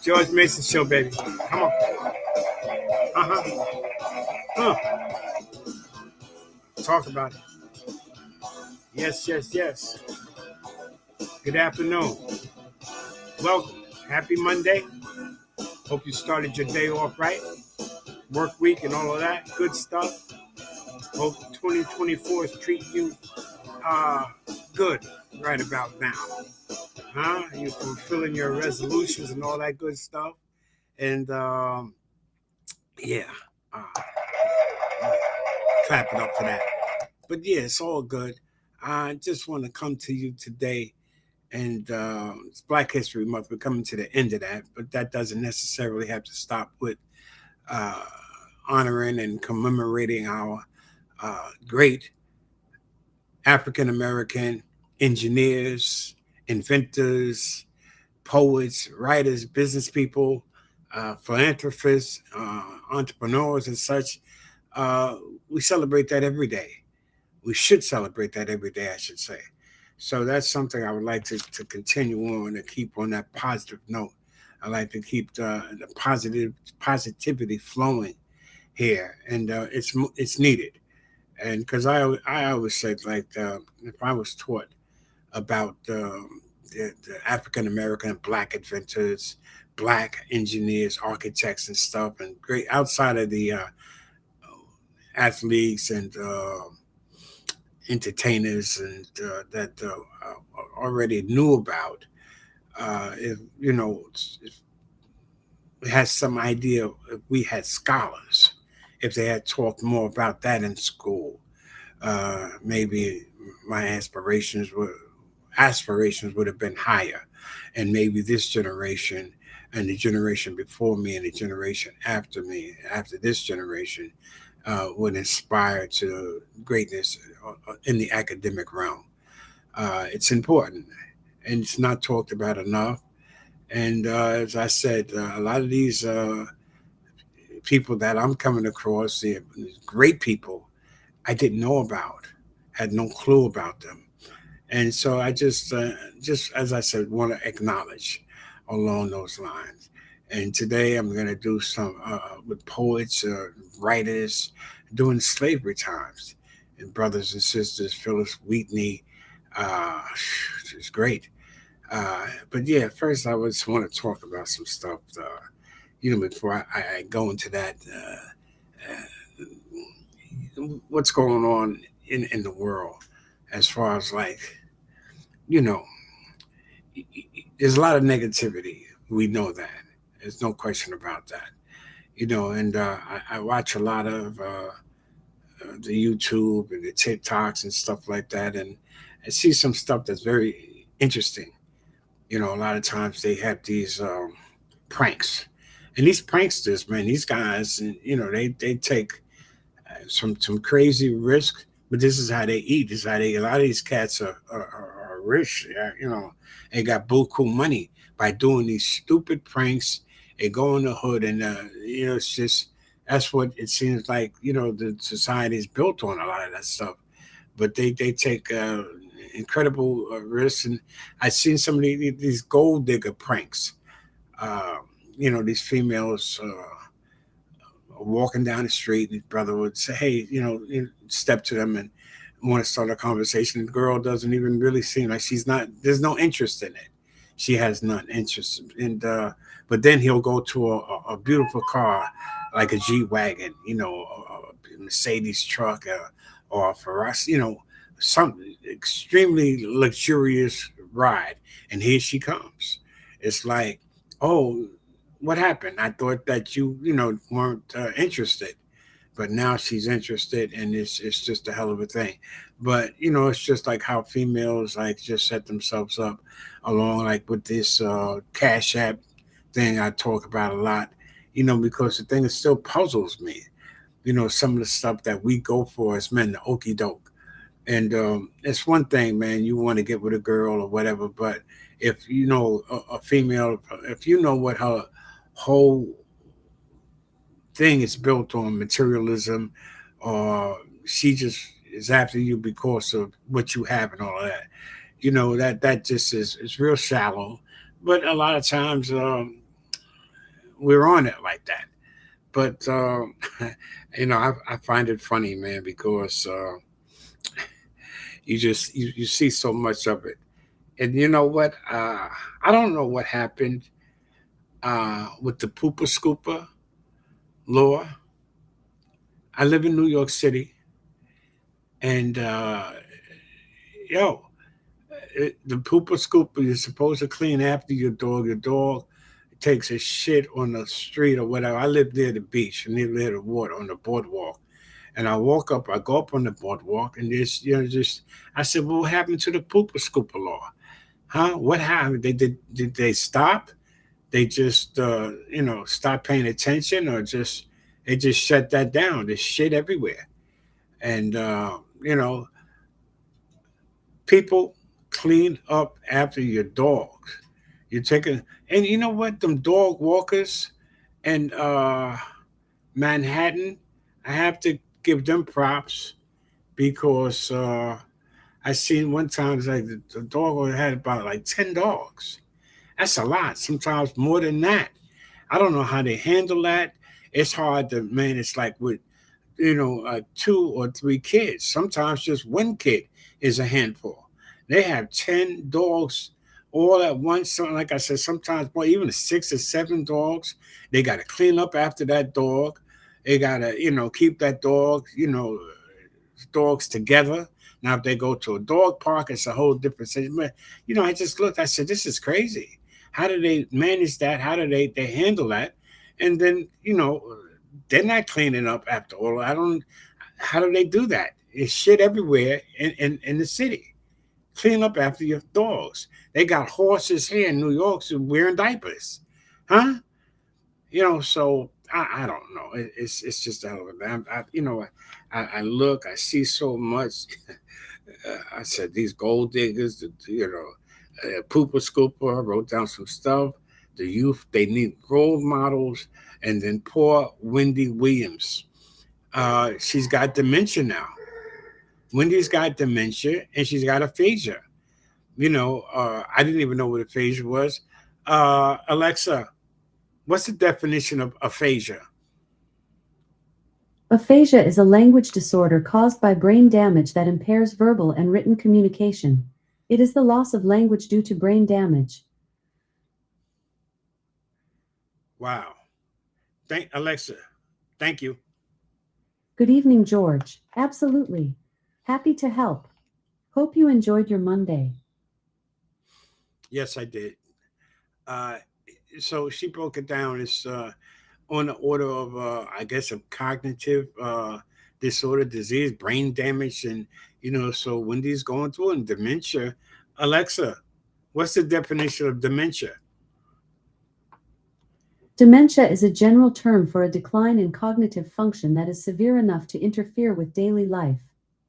George Mason Show, baby. Come on. Uh-huh. Talk about it. Yes, yes, yes. Good afternoon. Welcome. Happy Monday. Hope you started your day off right. Work week and all of that good stuff. Hope 2024 is treating you uh, good right about now. Huh? You're fulfilling your resolutions and all that good stuff. And yeah, uh, clap it up for that. But yeah, it's all good. I just want to come to you today, and it's Black History Month. We're coming to the end of that, but that doesn't necessarily have to stop with uh, honoring and commemorating our great African American engineers, inventors, poets, writers, business people, philanthropists, entrepreneurs, and such. Uh, we celebrate that every day. We should celebrate that every day, I should say. So that's something I would like to continue on and keep on that positive note. I like to keep the positivity flowing here, and it's needed. And because I always said, like, if I was taught about the African American Black inventors, Black engineers, architects, and stuff, and great outside of the athletes and entertainers and that already knew about, if if we had some idea, if we had scholars, if they had talked more about that in school, maybe my aspirations would have been higher, and maybe this generation and the generation before me and the generation after me, after this generation, would inspire to greatness in the academic realm. It's important, and it's not talked about enough. And as I said, a lot of these people that I'm coming across, the great people, I didn't know about, had no clue about them. And so I just as I said, want to acknowledge along those lines. And today I'm going to do some with poets, writers, doing slavery times, and brothers and sisters, Phyllis Wheatley. Uh, it's great. But yeah, first I just want to talk about some stuff. Before I go into that, what's going on in the world, as far as, like, you know, there's a lot of negativity. We know that. There's no question about that. And I watch a lot of the YouTube and the TikToks and stuff like that, and I see some stuff that's very interesting. A lot of times they have these pranks, and these pranksters, man, these guys, they take some crazy risk, but this is how they eat. This is how a lot of these cats are rich. They got buku money by doing these stupid pranks. They go in the hood, and it's just that's what it seems like. The society is built on a lot of that stuff, but they take incredible risks. And I've seen some of these gold digger pranks. Uh, these females. Walking down the street, his brother would say, "Hey, step to them and want to start a conversation." The girl doesn't even really seem like she's not. There's no interest in it. She has none interest, and but then he'll go to a beautiful car, like a G wagon, a Mercedes truck, or a Ferrari, some extremely luxurious ride, and here she comes. It's like, oh, what happened? I thought that weren't interested, but now she's interested, and it's just a hell of a thing. But it's just like how females like just set themselves up along, like with this Cash App thing I talk about a lot. Because the thing that still puzzles me, some of the stuff that we go for as men, the okey doke. And it's one thing, man, you want to get with a girl or whatever, but if a female, if you know what her whole thing is built on materialism, or she just is after you because of what you have and all of that. That just is real shallow. but a lot of times we're on it like that. But I find it funny, man, because you see so much of it. And you know what? I don't know what happened with the pooper scooper law. I live in New York City, and yo, the pooper scooper, you're supposed to clean after your dog. Your dog takes a shit on the street or whatever. I live near the beach and near the water on the boardwalk. And I go up on the boardwalk, and just I said, well, what happened to the pooper scooper law? Huh? What happened? Did they stop? They just stop paying attention, or just they just shut that down. There's shit everywhere, and you know people clean up after your dogs. You take a and you know what? Them dog walkers in Manhattan, I have to give them props because I seen one time it's like the dog had about like 10 dogs. That's a lot. Sometimes more than that. I don't know how they handle that. It's hard to manage like with two or three kids. Sometimes just one kid is a handful. They have 10 dogs all at once. So like I said, sometimes boy, even 6 or 7 dogs. They got to clean up after that dog. They got to keep that dog dogs together. Now, if they go to a dog park, it's a whole different situation. But I just looked. I said, "This is crazy. How do they manage that? How do they handle that?" And then they're not cleaning up after all. I don't. How do they do that? It's shit everywhere in the city. Clean up after your dogs. They got horses here in New York so wearing diapers, huh? So I don't know. It's just a hell of a damn. I look, I see so much. I said these gold diggers, pooper scooper. I wrote down some stuff. The youth, they need role models. And then poor Wendy Williams. She's got dementia now. Wendy's got dementia and she's got aphasia. I didn't even know what aphasia was. Alexa, what's the definition of aphasia? Aphasia is a language disorder caused by brain damage that impairs verbal and written communication. It is the loss of language due to brain damage. Wow. Thank Alexa. Thank you. Good evening, George. Absolutely. Happy to help. Hope you enjoyed your Monday. Yes, I did. Uh, so she broke it down. It's on the order of, I guess, of cognitive disorder, disease, brain damage, and so Wendy's going through it and dementia. Alexa, what's the definition of dementia? Dementia is a general term for a decline in cognitive function that is severe enough to interfere with daily life.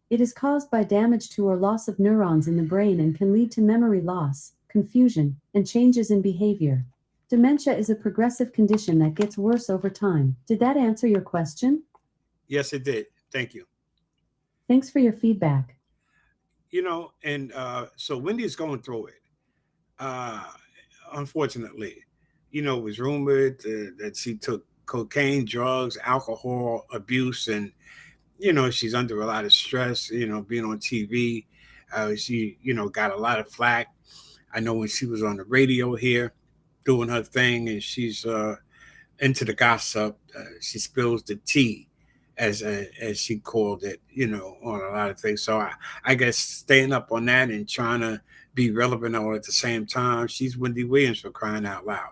It is caused by damage to or loss of neurons in the brain and can lead to memory loss, confusion, and changes in behavior. Dementia is a progressive condition that gets worse over time. Did that answer your question? Yes, it did. Thank you. Thanks for your feedback. And so Wendy's going through it. Uh, Unfortunately, it was rumored that she took cocaine, drugs, alcohol abuse, and she's under a lot of stress. Being on TV, she got a lot of flack. I know when she was on the radio here doing her thing, and she's into the gossip. She spills the tea, as she called it, on a lot of things. So I guess staying up on that and trying to be relevant all at the same time. She's Wendy Williams for crying out loud,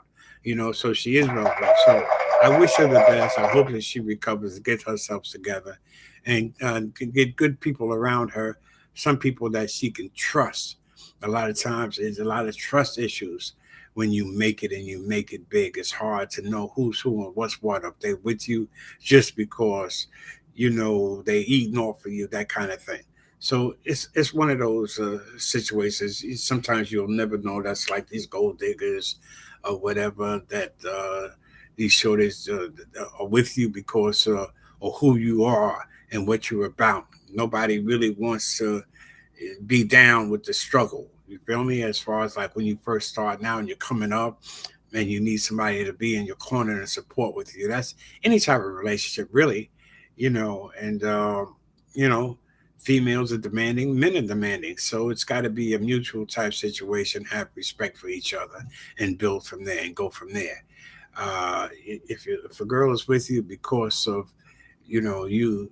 so she is relevant. So I wish her the best. I hope that she recovers, gets herself together, and can get good people around her. Some people that she can trust. A lot of times, there's a lot of trust issues when you make it and you make it big. It's hard to know who's who and what's what up there with you just because they eating off of you, that kind of thing. So it's one of those situations. Sometimes you'll never know. That's like these gold diggers or whatever that these shorties are with you because of who you are and what you're about. Nobody really wants to be down with the struggle. You feel me? As far as like when you first start now and you're coming up and you need somebody to be in your corner and support with you. That's any type of relationship, really, and you know, females are demanding, men are demanding. So it's got to be a mutual type situation, have respect for each other and build from there and go from there. If a girl is with you because of, you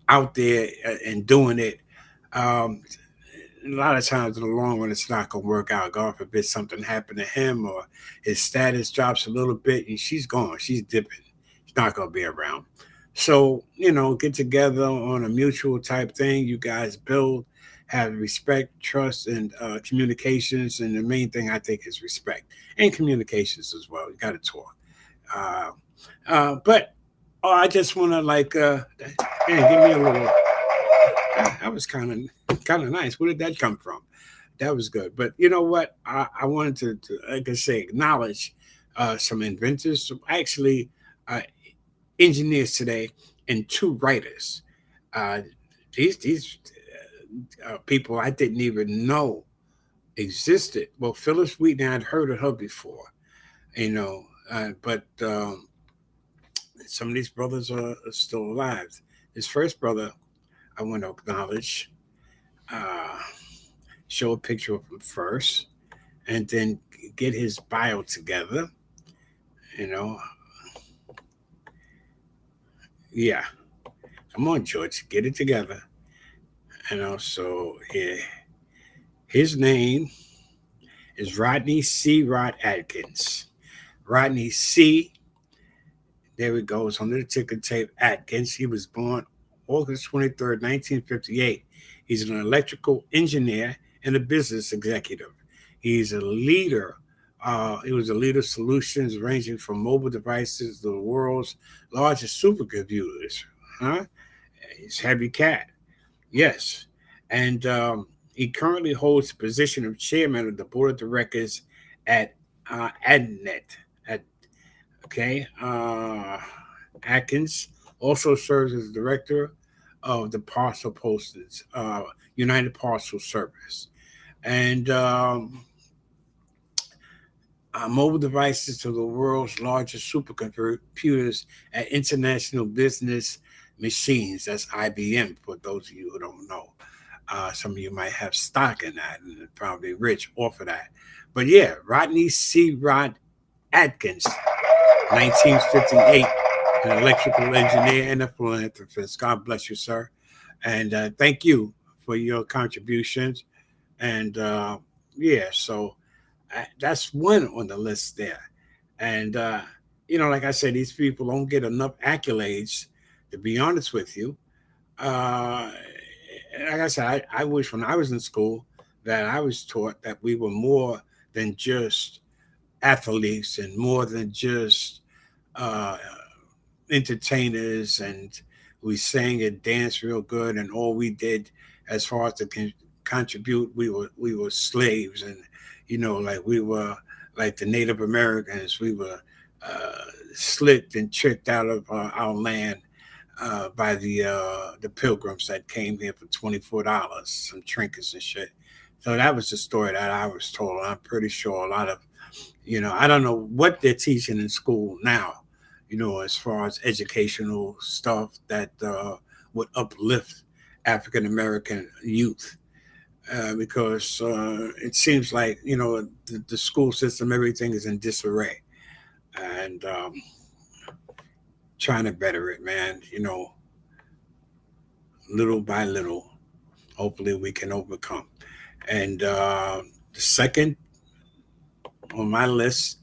out there and doing it, um, a lot of times in the long run, it's not going to work out. God forbid something happened to him or his status drops a little bit and she's gone. She's dipping. She's not going to be around. So, get together on a mutual type thing. You guys build, have respect, trust, and communications. And the main thing I think is respect and communications as well. You got to talk. Uh, but I just want to man, give me a little. That was kind of nice. Where did that come from? That was good. But you know what? I wanted to, like I say, acknowledge some inventors, actually uh, engineers today, and two writers. Uh, these people I didn't even know existed. Well, Phyllis Wheaton, I'd heard of her before, but some of these brothers are still alive. His first brother, I want to acknowledge, uh, show a picture of him first, and then get his bio together. You know, yeah. Come on, George, get it together. So yeah, his name is Rodney C. Rod Atkins. Rodney C. There we go. It's under the ticker tape Atkins. He was born August 23rd, 1958. He's an electrical engineer and a business executive. He's a leader. He was a leader of solutions ranging from mobile devices to the world's largest supercomputers. Huh? He's heavy cat. Yes. And he currently holds the position of chairman of the board of directors at AdNet. At, okay. Atkins also serves as director of the Parcel Posters, United Parcel Service. And mobile devices to the world's largest supercomputers at International Business Machines. That's IBM, for those of you who don't know. Some of you might have stock in that and probably rich off of that. But yeah, Rodney C. Rod Atkins, 1958, an electrical engineer and a philanthropist. God bless you, sir. And thank you for your contributions. And yeah, so that's one on the list there. And, like I said, these people don't get enough accolades, to be honest with you. Uh, like I said, I wish when I was in school that I was taught that we were more than just athletes and more than just uh, entertainers, and we sang and danced real good, and all we did as far as to contribute, we were slaves, and like we were like the Native Americans, we were slicked and tricked out of our land by the pilgrims that came here for $24, some trinkets and shit. So that was the story that I was told. I'm pretty sure a lot of, I don't know what they're teaching in school now, as far as educational stuff that would uplift African American youth. Because it seems like, the school system, everything is in disarray. And trying to better it, man, little by little, hopefully we can overcome. And the second on my list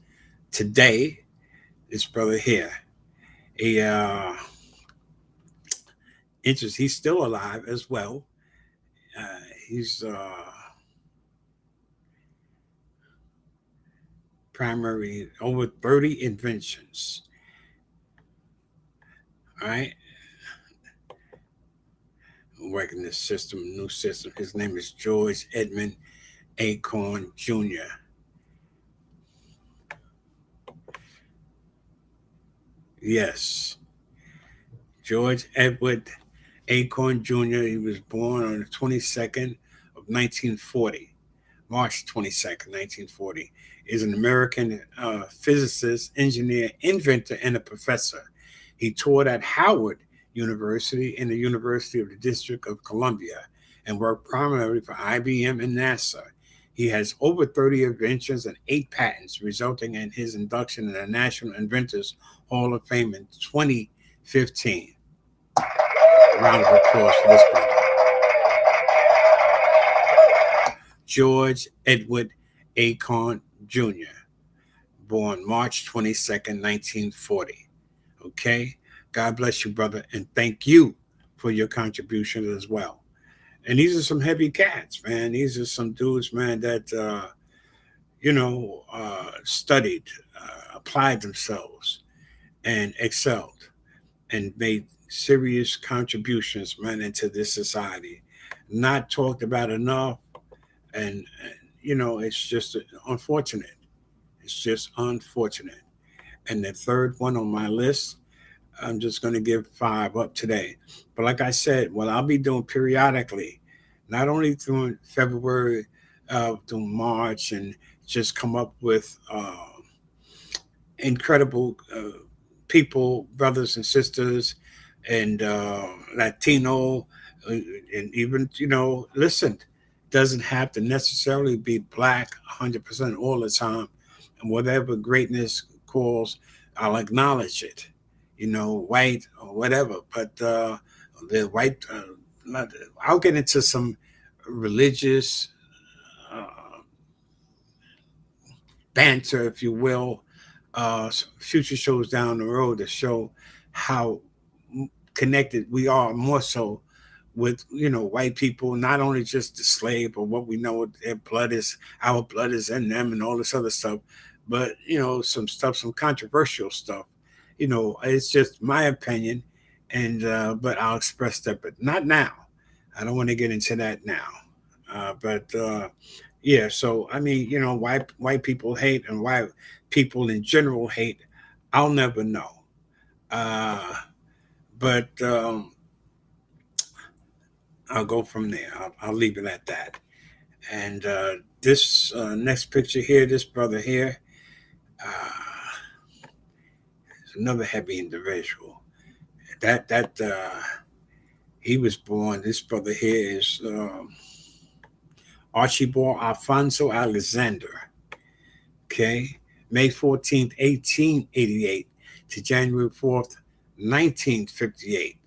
today, this brother here. He he's still alive as well. He's primary over 30 inventions. All right. Working this system, new system. His name is George Edmund Acorn Jr. Yes. George Edward Acorn Jr. He was born on the 22nd of 1940. March 22nd, 1940, is an American physicist, engineer, inventor, and a professor. He taught at Howard University and the University of the District of Columbia and worked primarily for IBM and NASA. He has over 30 inventions and 8 patents, resulting in his induction in the National Inventors Hall of Fame in 2015. A round of applause for this brother. George Edward Acorn Jr., born March 22nd, 1940. Okay? God bless you, brother, and thank you for your contribution as well. And these are some heavy cats, man. These are some dudes, man, that, studied, applied themselves, and excelled and made serious contributions, man, into this society. Not talked about enough. And it's just unfortunate. It's just unfortunate. And the third one on my list, I'm just going to give 5 up today. But like I said, what I'll be doing periodically, not only through February, through March, and just come up with incredible people, brothers and sisters, and Latino, and even, listen, doesn't have to necessarily be black 100% all the time. And whatever greatness calls, I'll acknowledge it, white or whatever. But the white, I'll get into some religious uh, banter, if you will, future shows down the road to show how connected we are more so with white people, not only just the slave, but what we know their blood is, our blood is in them, and all this other stuff. But some stuff, some controversial stuff. It's just my opinion, and but I'll express that, but not now. I don't want to get into that now. But yeah, so I mean, white people hate, and why people in general hate, I'll never know. Uh, but I'll go from there. I'll leave it at that. And this next picture here, this brother here, uh, is another heavy individual. That he was born. This brother here is Archibald Alfonso Alexander. Okay, May 14th, 1888 to January 4th, 1958.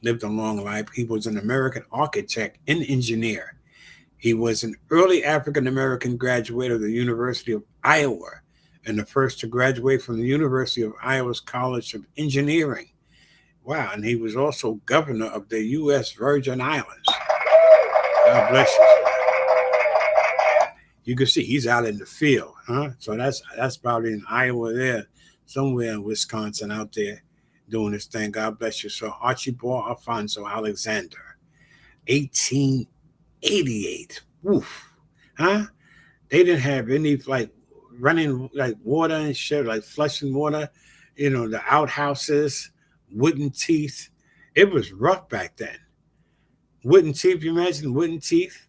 Lived a long life. He was an American architect and engineer. He was an early African American graduate of the University of Iowa and the first to graduate from the University of Iowa's College of Engineering. Wow, and he was also governor of the U.S. Virgin Islands. God bless you. You can see he's out in the field, huh? So that's probably in Iowa there, somewhere in Wisconsin out there doing this thing. God bless you. So Archibald Alfonso Alexander, 1888. Woof. Huh? They didn't have any like running like water and shit, like flushing water, the outhouses, wooden teeth. It was rough back then. Wooden teeth, you imagine wooden teeth?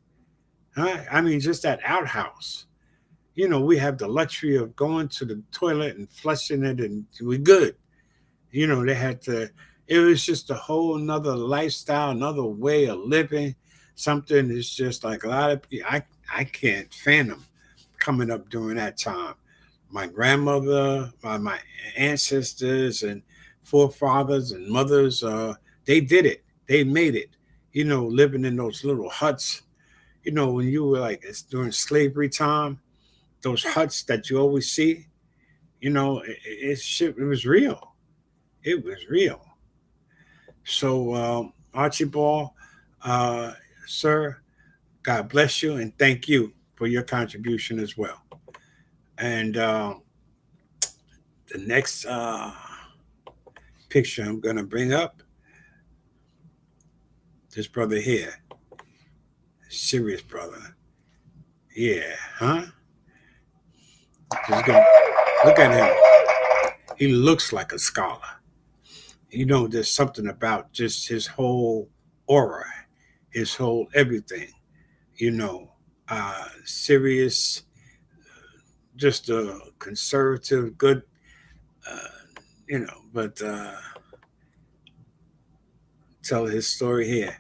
Huh? I mean, just that outhouse. We have the luxury of going to the toilet and flushing it, and we're good. They had to, it was just a whole nother lifestyle, another way of living. Something that's just like a lot of people, I can't fathom coming up during that time. My grandmother, my ancestors, and forefathers and mothers, they did it. They made it. Living in those little huts. When you were like, it's during slavery time, those huts that you always see, it was real. It was real. So, Archibald, uh, sir, God bless you and thank you for your contribution as well. And the next picture I'm going to bring up, this brother here, serious brother. Yeah, huh? Just gonna, look at him. He looks like a scholar. There's something about just his whole aura, his whole everything. You know, serious, just a conservative, good, uh, but tell his story here.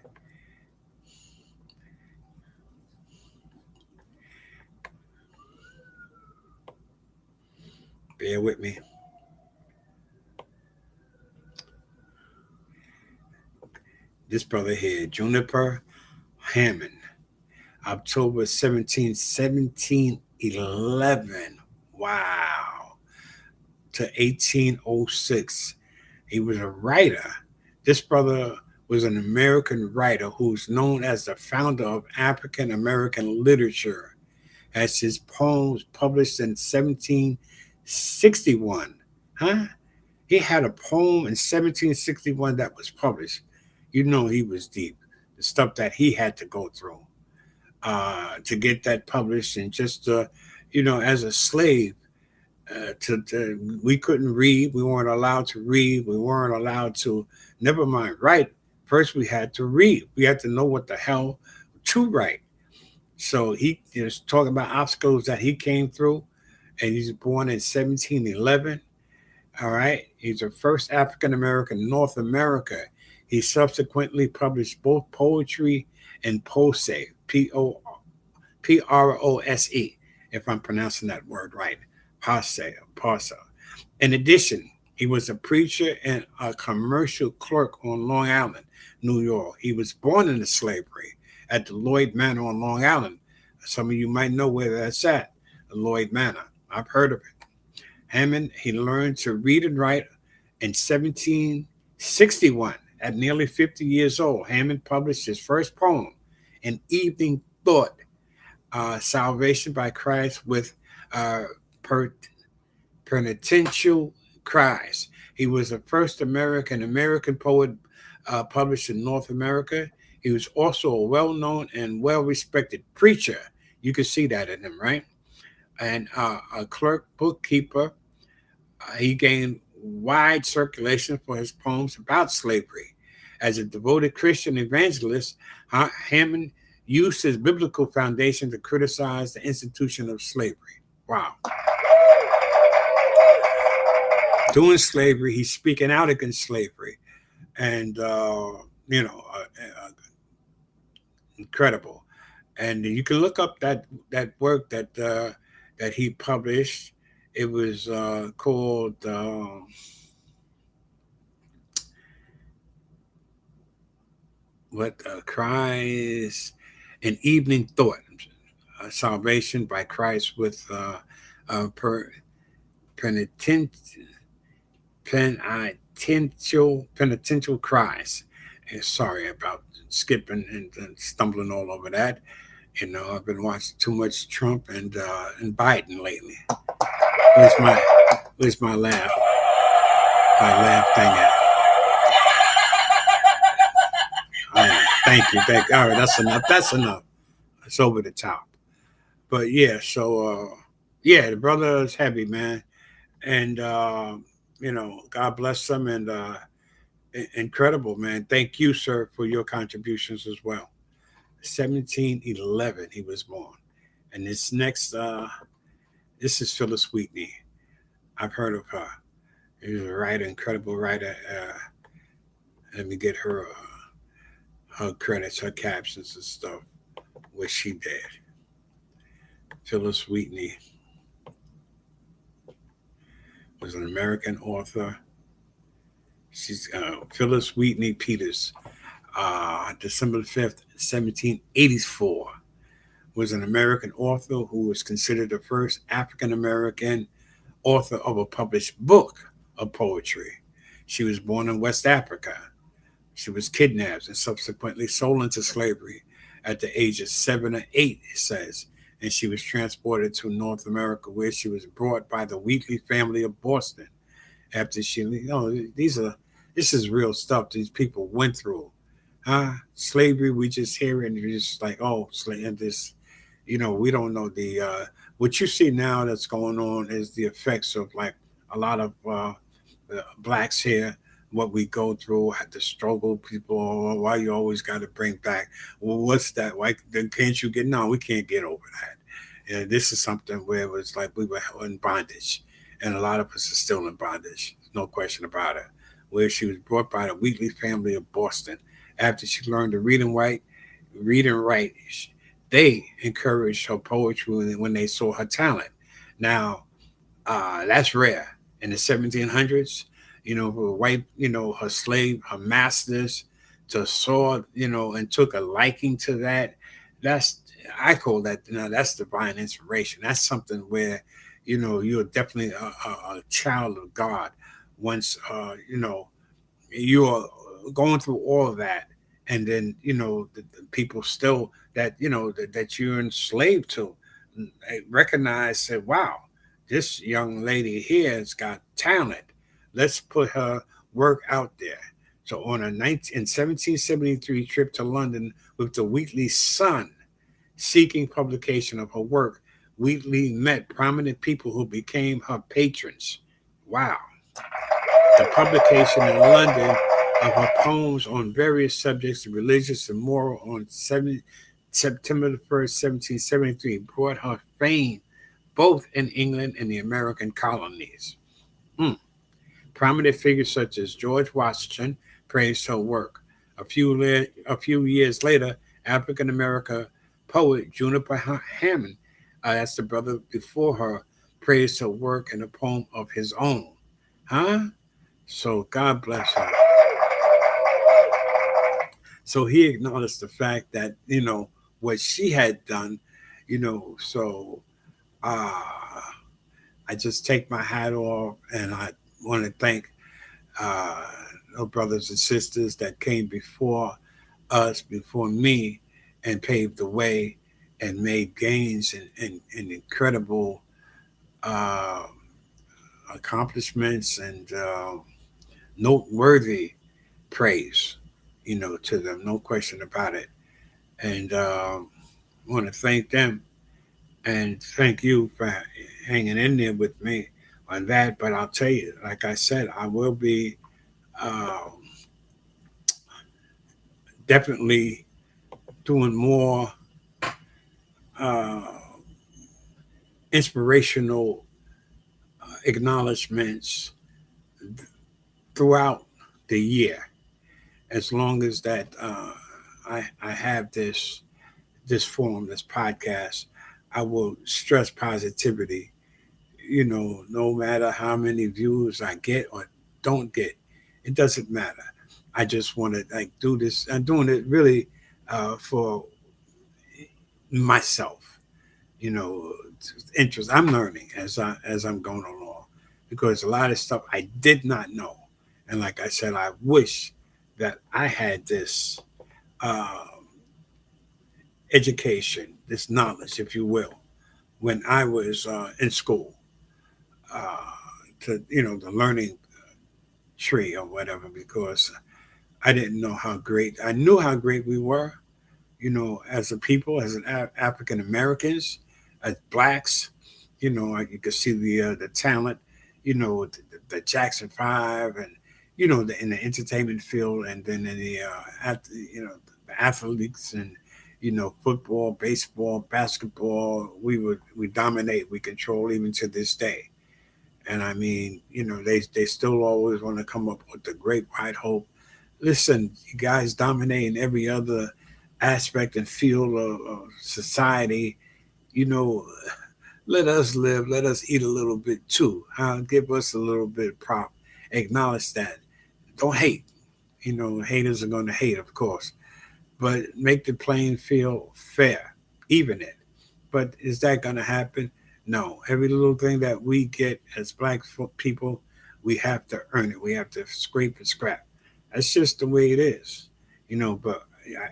Bear with me. This brother here, Juniper Hammond, October 17, 1711. Wow. To 1806. He was a writer. This brother was an American writer who's known as the founder of African American literature, as his poems published in 1761. Huh? He had a poem in 1761 that was published. You know he was deep. The stuff that he had to go through to get that published, and just as a slave, we couldn't read. We weren't allowed to read. We weren't allowed to, never mind write. First, we had to read. We had to know what the hell to write. So he was talking about obstacles that he came through, and he's born in 1711. All right. He's the first African American in North America. He subsequently published both poetry and prose, Prose, if I'm pronouncing that word right. Parsa. In addition, he was a preacher and a commercial clerk on Long Island, New York. He was born into slavery at the Lloyd Manor on Long Island. Some of you might know where that's at, the Lloyd Manor. I've heard of it. Hammond, he learned to read and write in 1761. At nearly 50 years old, Hammond published his first poem, An Evening Thought, Salvation by Christ with Penitential Cries. He was the first American poet published in North America. He was also a well-known and well-respected preacher. You can see that in him, right? And a clerk, bookkeeper. He gained wide circulation for his poems about slavery. As a devoted Christian evangelist, Hammond used his biblical foundation to criticize the institution of slavery. Wow. Doing slavery, he's speaking out against slavery. And, incredible. And you can look up that work that he published. It was called Cries, An Evening Thought, Salvation by Christ with penitential cries. And sorry about skipping and stumbling all over that. I've been watching too much Trump and Biden lately. Where's my laugh? My laugh thing at. Thank you. All right, that's enough. It's over the top. But yeah, so the brother is heavy, man. And God bless him, and incredible, man. Thank you, sir, for your contributions as well. 1711 he was born. And this next this is Phyllis Wheatley. I've heard of her. She's a writer, incredible writer. Let me get her credits, her captions and stuff, what she did. Phyllis Wheatley was an American author. She's Phyllis Wheatley Peters, December 5th, 1784, was an American author who was considered the first African American author of a published book of poetry. She was born in West Africa. She was kidnapped and subsequently sold into slavery at the age of 7 or 8, it says, and she was transported to North America, where she was brought by the Wheatley family of Boston. After she, this is real stuff these people went through. Slavery, we just hear it and you're just like, oh, this, we don't know what you see now that's going on is the effects of like a lot of blacks here what we go through, had to struggle. People, "Oh, why you always got to bring back? Well, what's that? Why then can't you get? No, we can't get over that. And this is something where it was like we were in bondage, and a lot of us are still in bondage. No question about it. Where she was brought by the Wheatley family of Boston after she learned to read and write. They encouraged her poetry when they saw her talent. Now, that's rare in the 1700s. Her white, her slave, her masters, to saw, and took a liking to that. That's I call that, that's divine inspiration. That's something where, you're definitely a child of God. Once, you're going through all of that, and then the people still that that you're enslaved to recognize, said, wow, this young lady here has got talent. Let's put her work out there. So on a 1773 trip to London with the Wheatley Sun, seeking publication of her work, Wheatley met prominent people who became her patrons. Wow. The publication in London of her poems on various subjects, religious and moral, on September the 1st, 1773, brought her fame both in England and the American colonies. Mm. Prominent figures such as George Washington praised her work. A few years later, African American poet Juniper Hammond, that's the brother before her, praised her work in a poem of his own. Huh? So God bless her. So he acknowledged the fact that, what she had done, so uh, I just take my hat off, and I want to thank uh, our brothers and sisters that came before us, before me, and paved the way and made gains and incredible uh, accomplishments and noteworthy praise, to them, no question about it. And I want to thank them and thank you for hanging in there with me on that. But I'll tell you, like I said, I will be uh, definitely doing more uh, inspirational acknowledgments throughout the year, as long as that I have this forum, this podcast. I will stress positivity. No matter how many views I get or don't get, it doesn't matter. I just want to like do this. I'm doing it really for myself. You know, interest. I'm learning as I'm going along, because a lot of stuff I did not know, and like I said, I wish that I had this uh, education, this knowledge, if you will, when I was in school. Uh, to the learning tree or whatever, because I didn't know how great. I knew how great we were, as a people, as an African Americans, as blacks. You could see the talent, the Jackson Five, and in the entertainment field, and then in the the athletes, and football, baseball, basketball. We dominate, we control even to this day. And I mean, they still always want to come up with the great white hope. Listen, you guys dominate in every other aspect and field of society. You know, let us live, let us eat a little bit too. Huh? Give us a little bit of prop. Acknowledge that. Don't hate. Haters are going to hate, of course, but make the playing field fair, even it. But is that going to happen? No. Every little thing that we get as black people, we have to earn it. We have to scrape and scrap. That's just the way it is. But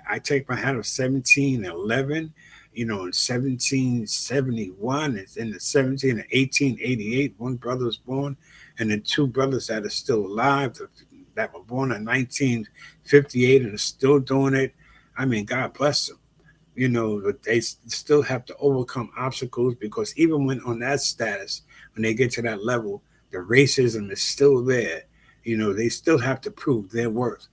I take my hat of 1711, in 1771, it's in the 17 and 1888, one brother was born, and then two brothers that are still alive that were born in 1958 and are still doing it. I mean, God bless them. But they still have to overcome obstacles, because even when on that status, when they get to that level, the racism is still there. They still have to prove their worth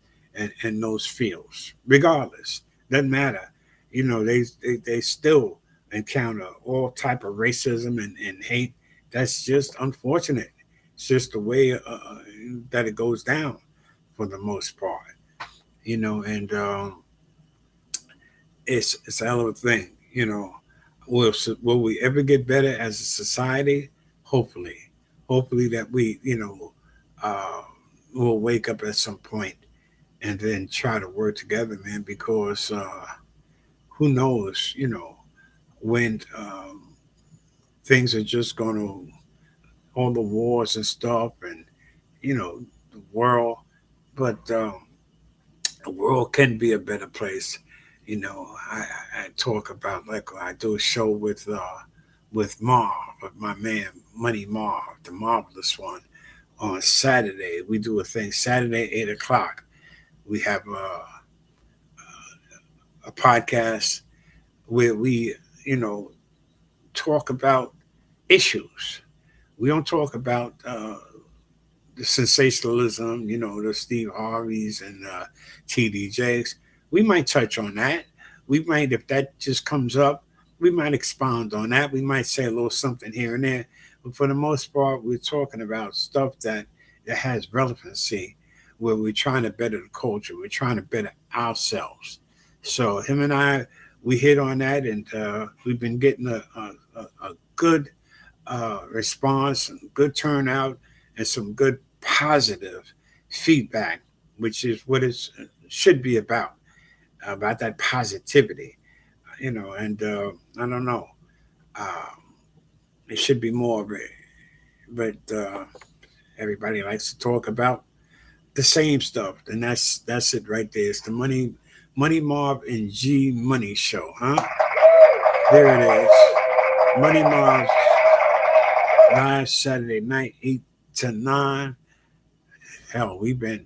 in those fields, regardless. Doesn't matter. They still encounter all type of racism and hate. That's just unfortunate. It's just the way that it goes down for the most part. And it's a hell of a thing. Will we ever get better as a society? Hopefully that we uh, will wake up at some point and then try to work together, man. Because who knows, when things are just going to all the wars and stuff, and the world, but the world can be a better place. I talk about, like, I do a show with Marv, my man Money Marv, the marvelous one. On Saturday, we do a thing. Saturday, 8 o'clock. We have a podcast where we, talk about issues. We don't talk about the sensationalism, the Steve Harveys and TD Jakes. We might touch on that. We might, if that just comes up, we might expound on that. We might say a little something here and there. But for the most part, we're talking about stuff that has relevancy, where we're trying to better the culture. We're trying to better ourselves. So him and I, we hit on that, and we've been getting a good response, and good turnout, and some good positive feedback, which is what it should be about that positivity, and I don't know. Um, it should be more of it, but everybody likes to talk about the same stuff, and that's it right there. It's the Money Mob and G Money show, huh? There it is. Money Mob live Saturday night, 8 to 9. Hell, we've been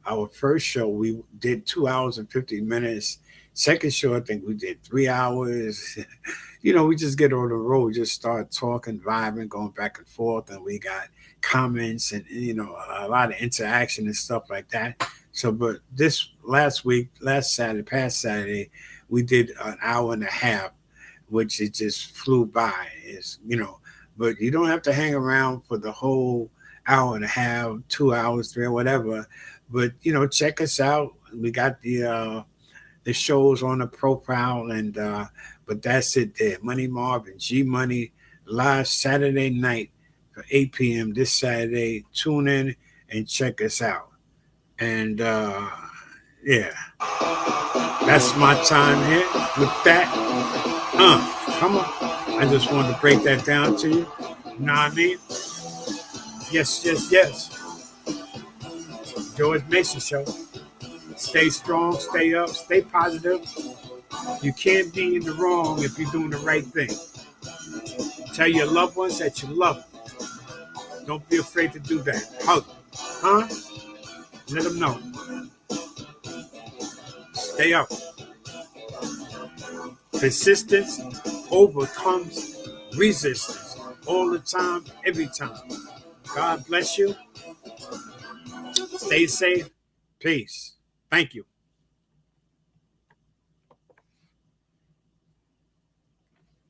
our first show we did 2 hours and 50 minutes. Second show, I think we did 3 hours. We just get on the road, just start talking, vibing, going back and forth, and we got comments and a lot of interaction and stuff like that. So, but this last Saturday, past Saturday, we did an hour and a half, which it just flew by. But you don't have to hang around for the whole hour and a half, 2 hours, three, or whatever. But check us out. We got the shows on the profile, and but that's it there. Money Marv and G Money live Saturday night for 8 p.m. this Saturday. Tune in and check us out. And yeah, that's my time here with that. Come on. I just wanted to break that down to you. You know what I mean? Yes, yes, yes. George Mason Show. Stay strong, stay up, stay positive. You can't be in the wrong if you're doing the right thing. Tell your loved ones that you love them. Don't be afraid to do that. Hug them. Huh? Let them know. Stay up. Persistence overcomes resistance all the time, every time. God bless you. Stay safe. Peace. Thank you.